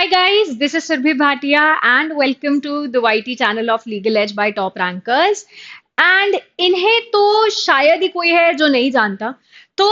Hi guys, this is Surbhi Bhatia and welcome to the YT channel of Legal Edge by Top Rankers. And इन्हें तो शायद ही कोई है जो नहीं जानता। तो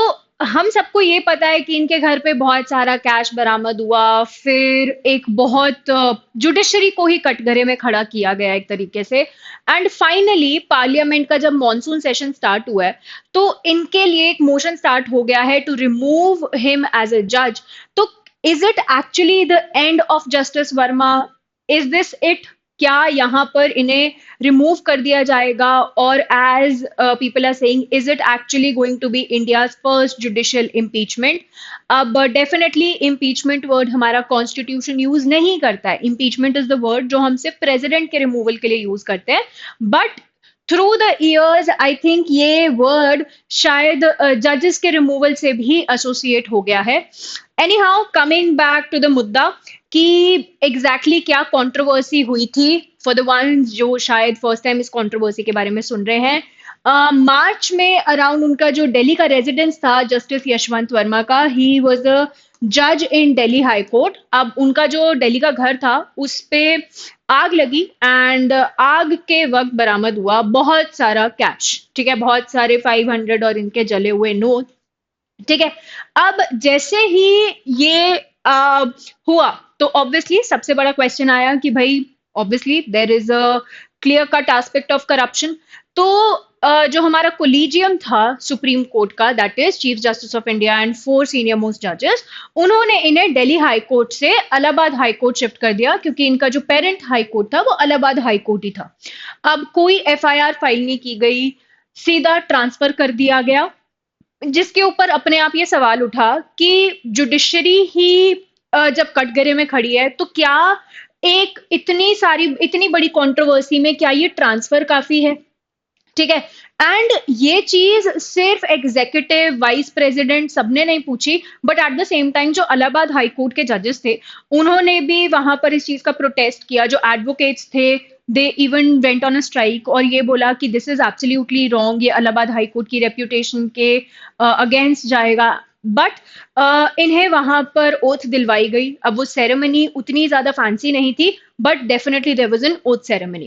हम सबको ये पता है कि इनके घर पे बहुत सारा कैश बरामद हुआ, फिर एक बहुत जुडिशरी को ही कटघरे में खड़ा किया गया एक तरीके से। एंड फाइनली पार्लियामेंट का जब मॉनसून सेशन स्टार्ट हुआ है, तो इनके लिए एक मोशन स्टार्ट हो गया है to remove him as a जज। तो is it actually the end of justice Verma? Is this it? क्या यहाँ पर इन्हें रिमूव कर दिया जाएगा? और as people are saying, is it actually going to be India's first judicial impeachment? अब डेफिनेटली इम्पीचमेंट वर्ड हमारा कॉन्स्टिट्यूशन यूज नहीं करता है। इम्पीचमेंट इज द वर्ड जो हम सिर्फ प्रेसिडेंट के रिमूवल के लिए यूज करते हैं। But through the years I think ये वर्ड शायद जजेस के रिमूवल से भी एसोसिएट हो गया है। Anyhow, coming back to the मुद्दा कि एग्जैक्टली क्या कंट्रोवर्सी हुई थी फॉर द वंस जो शायद फर्स्ट टाइम इस कंट्रोवर्सी के बारे में सुन रहे हैं। मार्च में अराउंड उनका जो दिल्ली का रेजिडेंस था जस्टिस यशवंत वर्मा का, ही वाज अ जज इन दिल्ली हाई कोर्ट। अब उनका जो दिल्ली का घर था उस पे आग लगी एंड आग के वक्त बरामद हुआ बहुत सारा कैश। ठीक है, बहुत सारे 500 और इनके जले हुए नोट। ठीक है, अब जैसे ही ये हुआ तो ऑब्वियसली सबसे बड़ा क्वेश्चन आया कि भाई obviously there is a clear cut aspect of corruption. तो जो हमारा कोलिजियम था सुप्रीम कोर्ट का, that is chief justice of India and 4 senior most जजेस, उन्होंने इन्हें दिल्ली हाई कोर्ट से इलाहाबाद हाई कोर्ट शिफ्ट कर दिया क्योंकि इनका जो पेरेंट हाई कोर्ट था वो इलाहाबाद हाई कोर्ट ही था। अब कोई एफआईआर फाइल नहीं की गई, सीधा ट्रांसफर कर दिया गया, जिसके ऊपर अपने आप ये सवाल उठा कि जुडिशरी ही जब कटघरे में खड़ी है तो क्या एक इतनी बड़ी कंट्रोवर्सी में क्या ये ट्रांसफर काफी है? ठीक है, एंड ये चीज सिर्फ एग्जीक्यूटिव वाइस प्रेसिडेंट सबने नहीं पूछी, but at the same time जो इलाहाबाद हाई कोर्ट के जजेस थे उन्होंने भी वहां पर इस चीज का प्रोटेस्ट किया। जो एडवोकेट्स थे they even went on a strike और ये बोला कि दिस इज एब्सोल्युटली रॉन्ग, ये इलाहाबाद हाई कोर्ट की रेप्यूटेशन के अगेंस्ट जाएगा। बट इन्हें वहां पर ओथ दिलवाई गई। अब वो सेरेमनी उतनी ज्यादा फैंसी नहीं थी, but definitely there was an oath ceremony.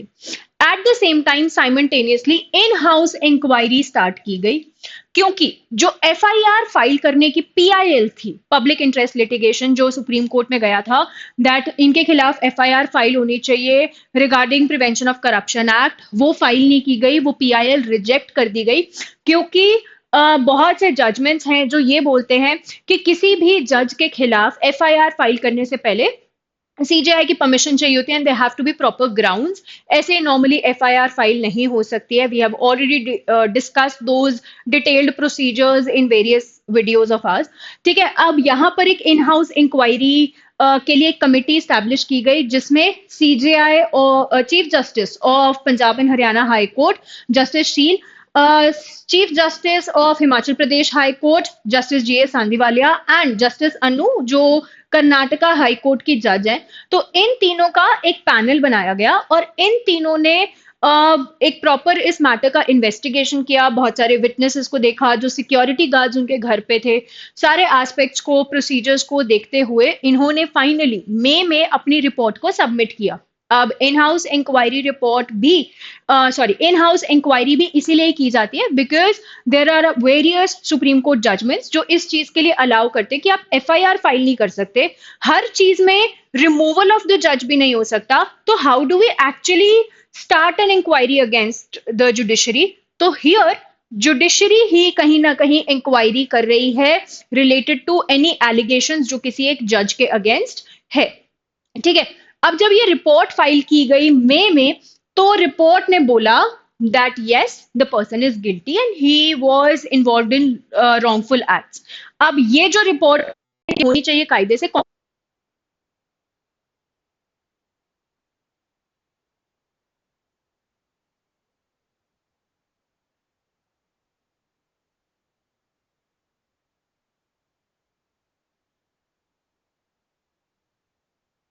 At the same time simultaneously in house inquiry start की गई क्योंकि जो एफआईआर फाइल करने की पीआईएल थी, पब्लिक इंटरेस्ट लिटिगेशन, जो सुप्रीम कोर्ट में गया था दैट इनके खिलाफ एफआईआर फाइल होनी चाहिए regarding prevention of corruption act, वो फाइल नहीं की गई, वो पीआईएल रिजेक्ट कर दी गई क्योंकि बहुत से जजमेंट्स हैं जो ये बोलते हैं कि किसी भी जज के खिलाफ एफआईआर फाइल करने से पहले सीजेआई की परमिशन चाहिए होती है and they have to be proper grounds. ऐसे नॉर्मली एफआईआर फाइल नहीं हो सकती है। We have already discussed those detailed procedures in various videos of ours. ठीक है, अब यहाँ पर एक इन हाउस इंक्वायरी के लिए एक कमिटी स्टैब्लिश की गई जिसमें सीजेआई और chief justice of Punjab and Haryana high court justice Sheel, chief justice of Himachal Pradesh high court justice GS Sandhawalia and justice Anu जो कर्नाटका हाई कोर्ट की जज हैं, तो इन तीनों का एक पैनल बनाया गया और इन तीनों ने एक प्रॉपर इस मैटर का इन्वेस्टिगेशन किया, बहुत सारे विटनेसेस को देखा, जो सिक्योरिटी गार्ड्स उनके घर पे थे, सारे एस्पेक्ट्स को, प्रोसीजर्स को देखते हुए इन्होंने फाइनली मई में अपनी रिपोर्ट को सबमिट किया। अब इन हाउस इंक्वायरी रिपोर्ट भी इन हाउस इंक्वायरी भी इसीलिए की जाती है because there are various supreme court judgments जो इस चीज के लिए अलाउ करते हैं कि आप एफआईआर फाइल नहीं कर सकते, हर चीज में रिमूवल ऑफ द जज भी नहीं हो सकता। तो how do we actually start an inquiry against the judiciary? तो हियर जुडिशरी ही कहीं ना कहीं इंक्वायरी कर रही है रिलेटेड टू एनी एलिगेशंस जो किसी एक जज के अगेंस्ट है। ठीक है, अब जब ये रिपोर्ट फाइल की गई मई में, तो रिपोर्ट ने बोला that yes, the person is guilty and he was involved in wrongful acts. अब ये जो रिपोर्ट होनी चाहिए कायदे से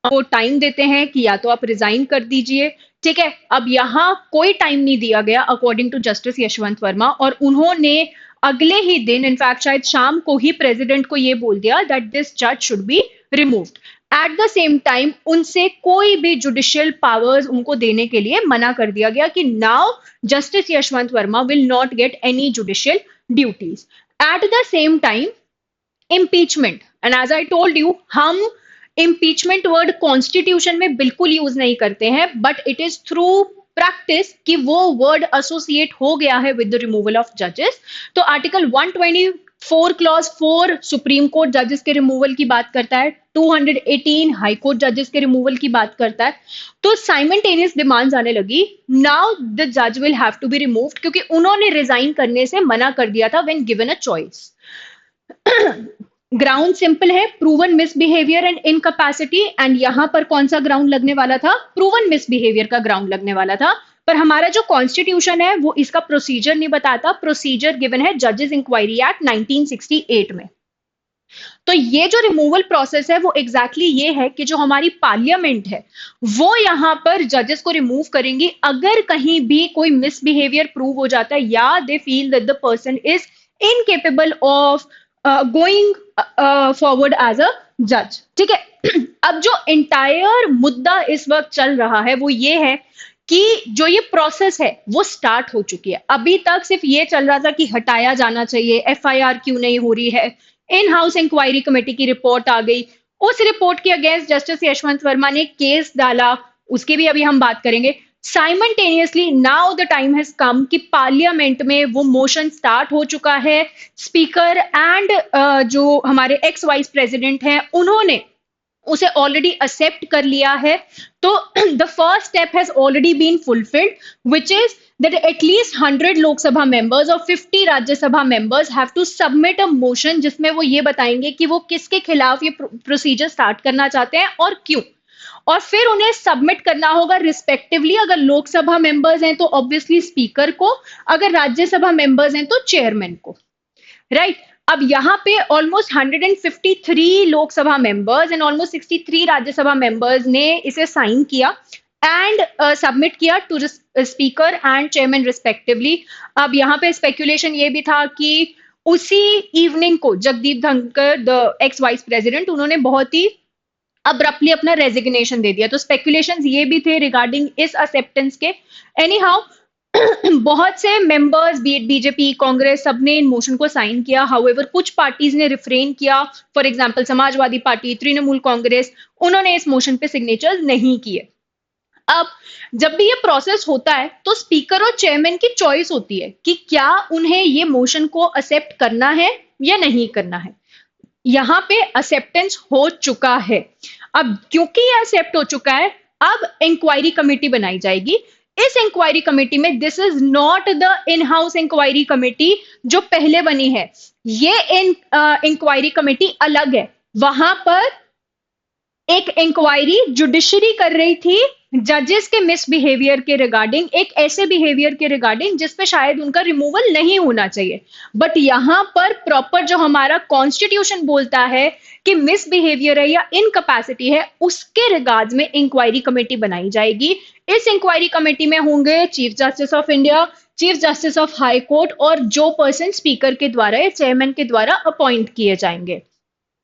वो टाइम देते हैं कि या तो आप रिजाइन कर दीजिए। ठीक है, अब यहाँ कोई टाइम नहीं दिया गया according to justice Yashwant Verma और उन्होंने अगले ही दिन, इनफैक्ट शायद शाम को ही, प्रेसिडेंट को ये बोल दिया दैट दिस जज should be removed. Eight the same time उनसे कोई भी जुडिशियल पावर्स उनको देने के लिए मना कर दिया गया कि now justice Yashwant Verma will not get any judicial duties. At the same time impeachment, and as I told you, हम इम्पीचमेंट वर्ड कॉन्स्टिट्यूशन में बिल्कुल यूज नहीं करते हैं, but it is through practice कि वो वर्ड एसोसिएट हो गया है विद द रिमूवल ऑफ जजेस। तो आर्टिकल 124 क्लॉज 4 सुप्रीम कोर्ट जजेस के रिमूवल की बात करता है, 218 हाई कोर्ट जजेस के रिमूवल की बात करता है। तो साइमल्टेनियस डिमांड्स आने लगी, नाउ द जज will have to be removed, क्योंकि उन्होंने रिजाइन करने से मना कर दिया था when given a choice. Ground simple है, proven misbehaviour and incapacity, and यहां पर कौन सा ग्राउंड लगने वाला था? प्रूवन मिसबिहेवियर का ग्राउंड लगने वाला था। पर हमारा जो कॉन्स्टिट्यूशन है वो इसका प्रोसीजर नहीं बताता। प्रोसीजर गिवन है जजेस इंक्वायरी एक्ट 1968 में। तो ये जो रिमूवल प्रोसेस है वो एग्जैक्टली ये है कि जो हमारी पार्लियामेंट है वो यहाँ पर जजेस को रिमूव करेंगी अगर कहीं भी कोई मिसबिहेवियर प्रूव हो जाता है या they feel that the person is incapable of going forward as a जज। ठीक है। अब जो इंटायर मुद्दा इस वक्त चल रहा है वो ये है कि जो ये प्रोसेस है वो स्टार्ट हो चुकी है। अभी तक सिर्फ ये चल रहा था कि हटाया जाना चाहिए, एफआईआर क्यों नहीं हो रही है, इन हाउस इंक्वायरी कमेटी की रिपोर्ट आ गई, उस रिपोर्ट के अगेंस्ट जस्टिस यशवंत वर्मा ने केस डाला, उसकी भी अभी हम बात करेंगे। Simultaneously now the time has come कि पार्लियामेंट में वो मोशन स्टार्ट हो चुका है। स्पीकर एंड जो हमारे एक्स वाइस प्रेसिडेंट हैं उन्होंने उसे ऑलरेडी एक्सेप्ट कर लिया है। तो the first step has already been fulfilled, which is that at least 100 Lok Sabha members और 50 Rajya Sabha members have to submit a motion जिसमें वो ये बताएंगे कि वो किसके खिलाफ ये प्रोसीजर स्टार्ट करना चाहते हैं और क्यों, और फिर उन्हें सबमिट करना होगा रिस्पेक्टिवली। अगर लोकसभा मेंबर्स हैं तो ऑब्वियसली स्पीकर को, अगर राज्यसभा मेंबर्स हैं तो चेयरमैन को, राइट। अब यहाँ पे almost 153 Lok Sabha members and almost 63 Rajya Sabha members ने इसे साइन किया एंड सबमिट किया to speaker and chairman respectively. अब यहाँ पे स्पेकुलेशन ये भी था कि उसी इवनिंग को Jagdeep Dhankhar the x vice president उन्होंने बहुत ही अब्रप्टली अपना रेजिग्नेशन दे दिया। तो स्पेकुलेशंस ये भी थे रिगार्डिंग इस एक्सेप्टेंस के। एनी हाउ बहुत से मेंबर्स बीजेपी कांग्रेस सबने इन मोशन को साइन किया, हाउएवर कुछ पार्टीज ने रिफ्रेन किया, for example Samajwadi party, Trinamool Congress, उन्होंने इस मोशन पे सिग्नेचर्स नहीं किए। अब जब भी ये प्रोसेस होता है तो स्पीकर और चेयरमैन की चॉइस होती है कि क्या उन्हें ये मोशन को एक्सेप्ट करना है या नहीं करना है। यहां पे एक्सेप्टेंस हो चुका है। अब क्योंकि ये एक्सेप्ट हो चुका है, अब इंक्वायरी कमेटी बनाई जाएगी। इस इंक्वायरी कमेटी में this is not the in house inquiry committee जो पहले बनी है, ये इंक्वायरी कमेटी अलग है। वहां पर एक इंक्वायरी जुडिशरी कर रही थी जजेस के मिसबिहेवियर के रिगार्डिंग, एक ऐसे बिहेवियर के रिगार्डिंग जिसपे शायद उनका रिमूवल नहीं होना चाहिए। बट यहां पर प्रॉपर जो हमारा कॉन्स्टिट्यूशन बोलता है कि मिसबिहेवियर है या इनकैपेसिटी है, उसके रिगार्ड्स में इंक्वायरी कमेटी बनाई जाएगी। इस इंक्वायरी कमेटी में होंगे chief justice of India, chief justice of high court और जो पर्सन स्पीकर के द्वारा या चेयरमैन के द्वारा अपॉइंट किए जाएंगे।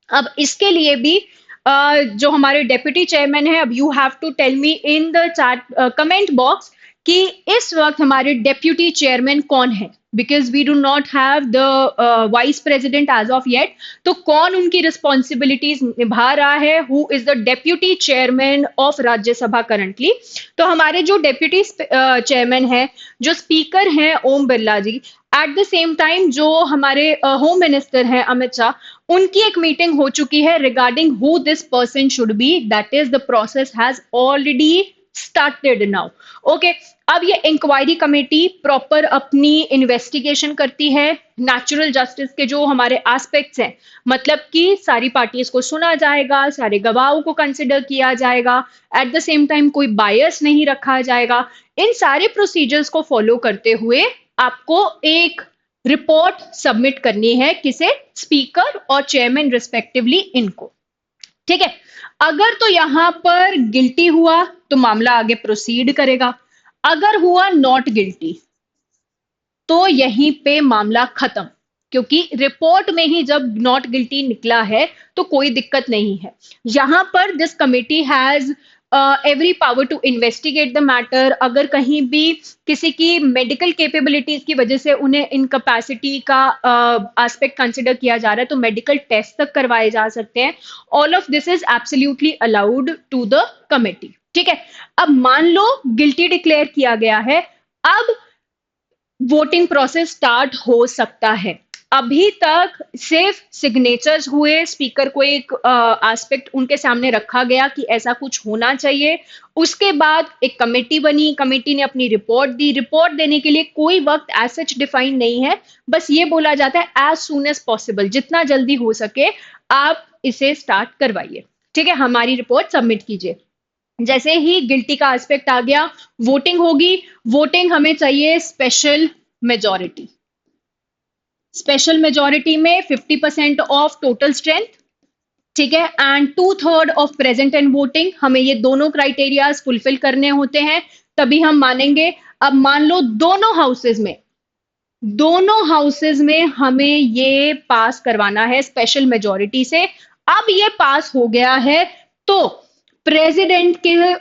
अब इसके लिए भी जो हमारे डेप्यूटी चेयरमैन है, अब you have to tell me in the chat comment box कि इस वक्त हमारे डेप्यूटी चेयरमैन कौन है, because we do not have the vice president as of yet. तो कौन उनकी रिस्पॉन्सिबिलिटीज निभा रहा है, who is the deputy chairman of Rajya Sabha currently. तो हमारे जो डेप्यूटी चेयरमैन है, जो स्पीकर हैं Om Birla ji, at the same time जो हमारे होम मिनिस्टर हैं अमित शाह, उनकी एक मीटिंग हो चुकी है regarding who this person should be, that is the process has already started now. Okay, अब ये इंक्वायरी कमेटी प्रॉपर अपनी इन्वेस्टिगेशन करती है नेचुरल जस्टिस के जो हमारे एस्पेक्ट्स हैं, मतलब कि सारी पार्टीज को सुना जाएगा, सारे गवाहों को कंसिडर किया जाएगा, एट द सेम टाइम कोई बायस नहीं रखा जाएगा। इन सारे प्रोसीजर्स को फॉलो करते हुए आपको एक रिपोर्ट सबमिट करनी है, किसे? स्पीकर और चेयरमैन रिस्पेक्टिवली इनको। ठीक है। अगर तो यहां पर गिल्टी हुआ तो मामला आगे प्रोसीड करेगा, अगर हुआ नॉट गिल्टी तो यहीं पे मामला खत्म। क्योंकि रिपोर्ट में ही जब नॉट गिल्टी निकला है तो कोई दिक्कत नहीं है। यहाँ पर this committee has every power to investigate the matter. अगर कहीं भी किसी की मेडिकल कैपेबिलिटीज की वजह से उन्हें इनकैपेसिटी का एस्पेक्ट कंसिडर किया जा रहा है तो मेडिकल टेस्ट तक करवाए जा सकते हैं। All of this is absolutely allowed to the committee. ठीक है, अब मान लो गिल्टी डिक्लेयर किया गया है, अब वोटिंग प्रोसेस स्टार्ट हो सकता है। अभी तक सिर्फ सिग्नेचर्स हुए, स्पीकर को एक एस्पेक्ट उनके सामने रखा गया कि ऐसा कुछ होना चाहिए। उसके बाद एक कमेटी बनी, कमेटी ने अपनी रिपोर्ट दी। रिपोर्ट देने के लिए कोई वक्त एज सच डिफाइन नहीं है, बस ये बोला जाता है एज सून एज पॉसिबल, जितना जल्दी हो सके आप इसे स्टार्ट करवाइए। ठीक है, हमारी रिपोर्ट सबमिट कीजिए। जैसे ही गिल्टी का एस्पेक्ट आ गया, वोटिंग होगी। वोटिंग हमें चाहिए स्पेशल मेजॉरिटी। स्पेशल मेजॉरिटी में 50% ऑफ टोटल स्ट्रेंथ, ठीक है, and 2/3 of present and voting. हमें ये दोनों क्राइटेरियाज फुलफिल करने होते हैं, तभी हम मानेंगे। अब मान लो दोनों हाउसेज में हमें ये पास करवाना है स्पेशल मेजॉरिटी से। अब ये पास हो गया है तो प्रेसिडेंट के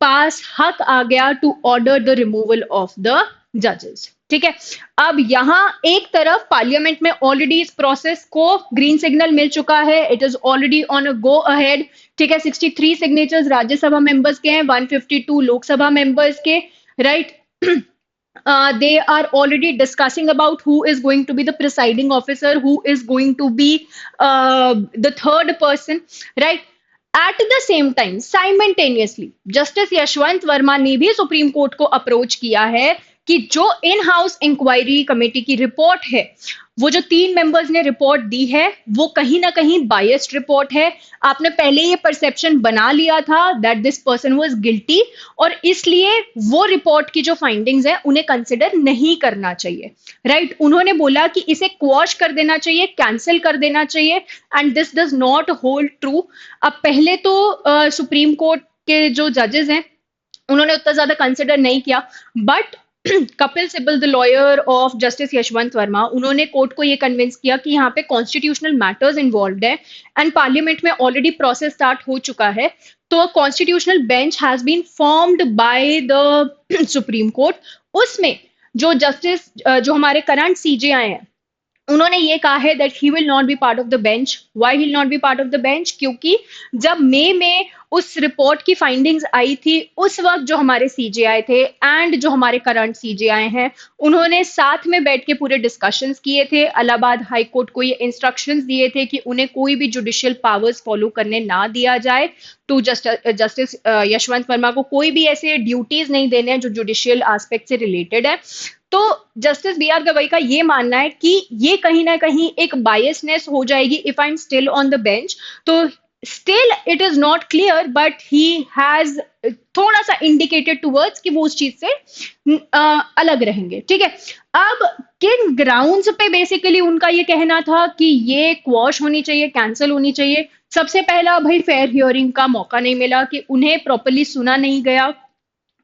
पास हक आ गया to order the removal of the जजेस। ठीक है, अब यहां एक तरफ पार्लियामेंट में ऑलरेडी इस प्रोसेस को ग्रीन सिग्नल मिल चुका है, it is already on a go ahead. ठीक है, 63 सिग्नेचर्स राज्यसभा मेंबर्स के हैं, 152 लोकसभा मेंबर्स के, right. They are already discussing about who is going to be the presiding officer, who is going to be the third person, right? At the same time, simultaneously, justice Yashwant Verma ने भी supreme court को approach किया है कि जो इन house inquiry committee की report है, वो जो 3 मेंबर्स ने रिपोर्ट दी है, वो कहीं ना कहीं बायस्ड रिपोर्ट है। आपने पहले ये परसेप्शन बना लिया था that this person was guilty, और इसलिए वो रिपोर्ट की जो फाइंडिंग्स है उन्हें कंसिडर नहीं करना चाहिए, राइट। उन्होंने बोला कि इसे क्वॉश कर देना चाहिए, कैंसिल कर देना चाहिए, and this does not hold true. अब पहले तो सुप्रीम कोर्ट के जो जजेस हैं उन्होंने उतना ज्यादा कंसिडर नहीं किया, but Kapil Sibal the lawyer of justice Yashwant Verma, उन्होंने कोर्ट को ये कन्विंस किया कि यहाँ पे कॉन्स्टिट्यूशनल मैटर्स इन्वॉल्व्ड है एंड पार्लियामेंट में ऑलरेडी प्रोसेस स्टार्ट हो चुका है, तो constitutional bench has been formed by the supreme court. उसमें जो हमारे करंट सीजेआई हैं, उन्होंने ये कहा है that he will not be part of the bench. Why will not be part of the bench? क्योंकि जब मई में उस रिपोर्ट की फाइंडिंग्स आई थी, उस वक्त जो हमारे सीजेआई थे एंड जो हमारे करंट सीजेआई हैं, उन्होंने साथ में बैठ के पूरे डिस्कशंस किए थे। इलाहाबाद हाई कोर्ट को ये इंस्ट्रक्शंस दिए थे कि उन्हें कोई भी जुडिशियल पावर्स फॉलो करने ना दिया जाए, तो जस्टिस यशवंत वर्मा को कोई भी ऐसे ड्यूटीज नहीं देने हैं जो जुडिशियल एस्पेक्ट से रिलेटेड है। तो जस्टिस बी आर गवई का ये मानना है कि ये कहीं ना कहीं एक बायसनेस हो जाएगी if I am still on the bench. तो still it is not clear, but he has थोड़ा सा इंडिकेटेड टूवर्ड्स कि वो उस चीज से अलग रहेंगे। ठीक है, अब किन ग्राउंड्स पे बेसिकली उनका ये कहना था कि ये क्वॉश होनी चाहिए, कैंसिल होनी चाहिए। सबसे पहला, भाई फेयर हियरिंग का मौका नहीं मिला, कि उन्हें प्रॉपरली सुना नहीं गया,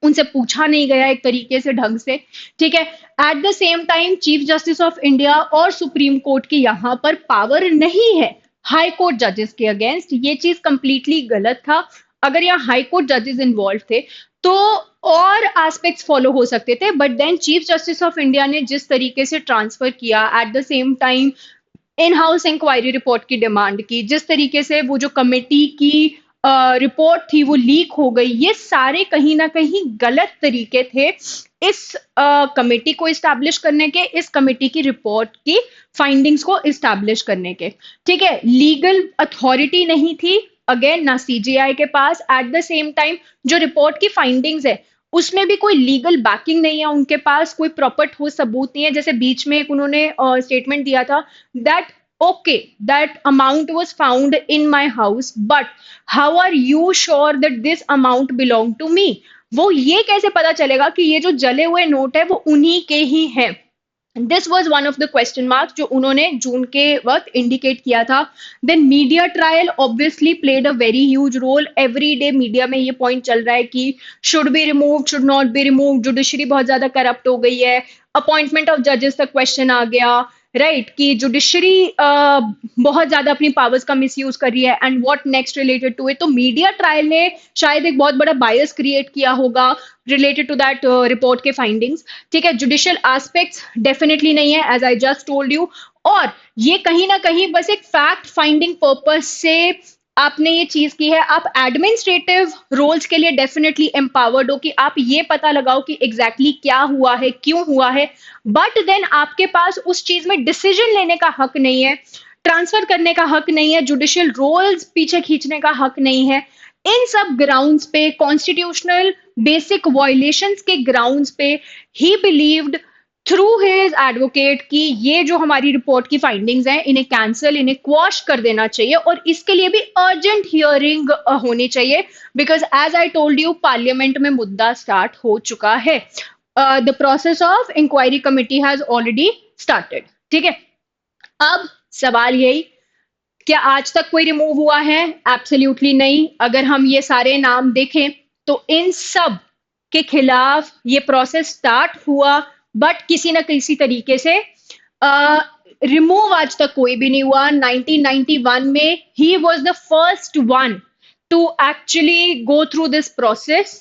उनसे पूछा नहीं गया एक तरीके से, ढंग से। ठीक है, eight the same time chief justice of India और सुप्रीम कोर्ट की यहाँ पर पावर नहीं है हाई कोर्ट जजेस के अगेंस्ट। ये चीज कंप्लीटली गलत था। अगर यहाँ हाई कोर्ट जजेस इन्वॉल्व थे तो और एस्पेक्ट्स फॉलो हो सकते थे, but then chief justice of India ने जिस तरीके से ट्रांसफर किया, at the same time in house inquiry report की डिमांड की, जिस तरीके से वो जो कमेटी की रिपोर्ट थी वो लीक हो गई, ये सारे कहीं ना कहीं गलत तरीके थे इस कमेटी को इस्टेब्लिश करने के, इस कमेटी की रिपोर्ट की फाइंडिंग्स को इस्टेब्लिश करने के। ठीक है, लीगल अथॉरिटी नहीं थी अगेन ना सीजीआई के पास। एट द सेम टाइम जो रिपोर्ट की फाइंडिंग्स है उसमें भी कोई लीगल बैकिंग नहीं है उनके पास, कोई प्रॉपर ठोस सबूत नहीं है। जैसे बीच में एक उन्होंने स्टेटमेंट दिया था that okay, that amount was found in my house, but how are you sure that this amount belonged to me? वो ये कैसे पता चलेगा कि ये जो जले हुए नोट है वो उन्हीं के ही हैं? This was one of the question marks जो उन्होंने जून के वक्त इंडिकेट किया था। Then media trial obviously played a very huge role. Every day media में ये पॉइंट चल रहा है कि should be remove, should not be remove, judiciary बहुत ज्यादा करप्ट हो गई है, अपॉइंटमेंट ऑफ जजेस तक क्वेश्चन आ गया, राइट, कि जुडिशरी बहुत ज्यादा अपनी पावर्स का मिसयूज कर रही है and what next related to it. तो मीडिया ट्रायल ने शायद एक बहुत बड़ा बायस क्रिएट किया होगा रिलेटेड टू दैट रिपोर्ट के फाइंडिंग्स। ठीक है, जुडिशियल एस्पेक्ट्स डेफिनेटली नहीं है, as I just told you. और ये कहीं ना कहीं बस एक फैक्ट फाइंडिंग पर्पस से आपने ये चीज की है। आप एडमिनिस्ट्रेटिव रोल्स के लिए डेफिनेटली एम्पावर्ड हो कि आप ये पता लगाओ कि एग्जैक्टली exactly क्या हुआ है, क्यों हुआ है, बट देन आपके पास उस चीज में डिसीजन लेने का हक नहीं है, ट्रांसफर करने का हक नहीं है, जुडिशियल रोल्स पीछे खींचने का हक नहीं है। इन सब ग्राउंड्स पे, कॉन्स्टिट्यूशनल बेसिक वायलेशंस के ग्राउंड्स पे ही बिलीव्ड थ्रू हिज एडवोकेट कि ये जो हमारी रिपोर्ट की फाइंडिंग्स हैं इन्हें कैंसिल, इन्हें क्वॉश कर देना चाहिए और इसके लिए भी अर्जेंट हियरिंग होनी चाहिए, because as I told you parliament में मुद्दा स्टार्ट हो चुका है। The process of inquiry committee has already started. ठीक है, अब सवाल यही, क्या आज तक कोई रिमूव हुआ है? एब्सोल्युटली नहीं। अगर हम ये सारे नाम देखें तो इन सब के खिलाफ ये प्रोसेस स्टार्ट हुआ, बट किसी न किसी तरीके से रिमूव आज तक कोई भी नहीं हुआ। 1991 में ही was the first one to actually go through this process.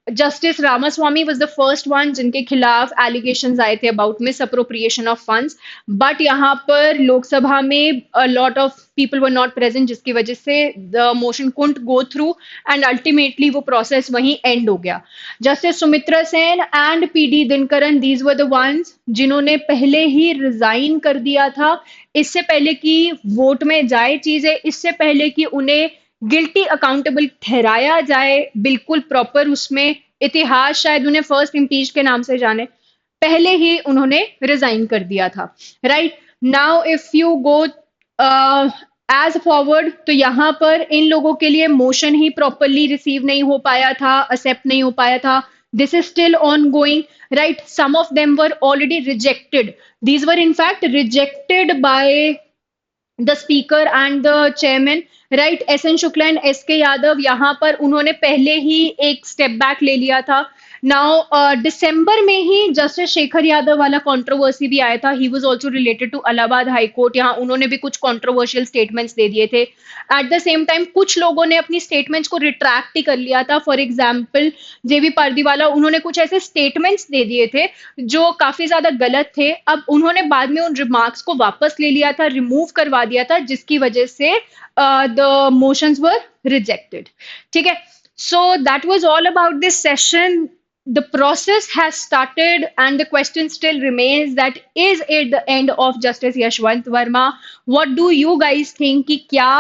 Justice Ramaswami was the first one जिनके खिलाफ एलिगेशंस आए थे about misappropriation of funds, but यहाँ पर लोकसभा में lot of people were not present, जिसकी वजह से the motion couldn't go through and ultimately वो प्रोसेस वहीं एंड हो गया। Justice Sumitra Sen and P D Dinakaran, these were the ones जिन्होंने पहले ही रिजाइन कर दिया था, इससे पहले कि वोट में जाए चीजें, इससे पहले कि उन्हें गिल्टी अकाउंटेबल ठहराया जाए बिल्कुल प्रॉपर उसमें। इतिहास शायद उन्हें फर्स्ट इम्पीच के नाम से जाने, पहले ही उन्होंने रिजाइन कर दिया था। Right now if you go as forward, तो यहाँ पर इन लोगों के लिए मोशन ही प्रॉपरली रिसीव नहीं हो पाया था, एक्सेप्ट नहीं हो पाया था। This is still ongoing. Right, some of them were already rejected, these were in fact rejected by the speaker and the chairman. Right, S N Shukla and S K Yadav, यहाँ पर उन्होंने पहले ही एक स्टेप बैक ले लिया था। Now दिसंबर में ही justice Shekhar Yadav वाला कंट्रोवर्सी भी आया था, he was also related to Allahabad high court. यहाँ उन्होंने भी कुछ कंट्रोवर्शियल स्टेटमेंट्स दे दिए थे। एट द सेम टाइम कुछ लोगों ने अपनी स्टेटमेंट्स को रिट्रैक्ट ही कर लिया था। फॉर एग्जाम्पल जेबी पारदीवाला, उन्होंने कुछ ऐसे स्टेटमेंट्स दे दिए थे जो काफी ज्यादा गलत थे। अब उन्होंने बाद में उन रिमार्क्स को वापस ले लिया था, रिमूव करवा दिया था, जिसकी वजह से the motions were rejected. ठीक है, so that was all about this session. The process has started and the question still remains that is it the end of Justice Yashwant Verma? What do you guys think कि क्या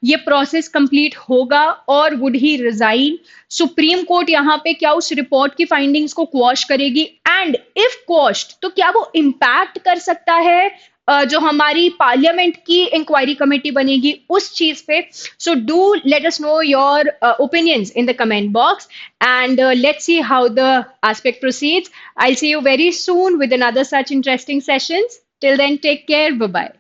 ये process complete होगा और would he resign? Supreme court यहाँ पे क्या उस report की फाइंडिंग्स को क्वॉश करेगी, एंड इफ क्वॉश्ड तो क्या वो इम्पैक्ट कर सकता है जो हमारी पार्लियामेंट की इंक्वायरी कमेटी बनेगी उस चीज पे? So do let us know your opinions in the comment box and let's see how the aspect proceeds. I'll see you very soon with another such interesting sessions. Till then, take care. Bye bye.